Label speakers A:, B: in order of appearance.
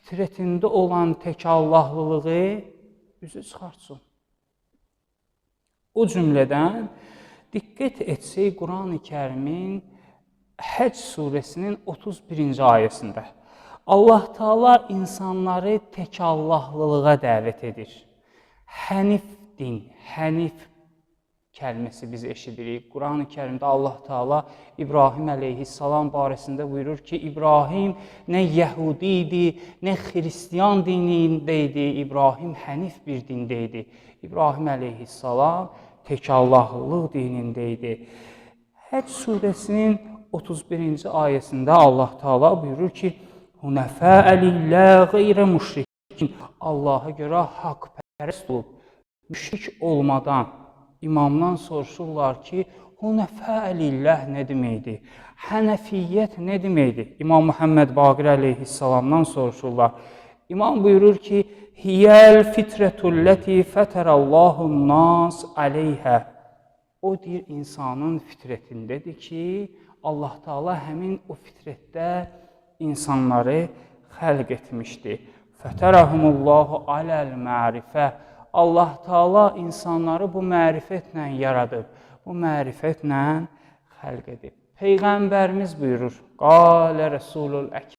A: fitrətində olan tək Allahlılığı üzü çıxartsın. O cümlədən diqqət etsək Quran-ı Kərimin Həcc surəsinin 31-ci ayəsində Allah Teala insanları tək Allahlılığa dəvət edir. Hənif din, hənif kəlməsi biz eşidirik. Quran-ı Kərimdə Allah Teala İbrahim əleyhissalam barəsində buyurur ki, İbrahim nə Yəhudi idi, nə Xristiyan dinində idi, İbrahim hənif bir dində idi. İbrahim əleyhissalam tək Allahlılıq dinində idi. Həcc surəsinin 31-ci ayəsində Allah Teala buyurur ki, Hunəfəə lilləh qeyrə müşrikin. Allaha görə haqpərəst olub, müşrik olmadan. İmamdan soruşurlar ki, Hunəfəə lilləh nə deməkdir? Hənəfiyyət nə deməkdir? İmam Muhammed Baqir əleyhissalamdan soruşurlar. İmam buyurur ki, Hiyəl fitrətulləti fətərəllahun nas əleyhə. O deyir, insanın fitrətindədir ki, Allah Teala həmin o fitrətdə insanları xəlq etmişdir. Fətərəhumullahu aləl mərifə. Allah Teala insanları bu mərifətlə yaradıb, bu mərifətlə xəlq edib. Peyğəmbərimiz buyurur, Qalə Rəsulul Əkram.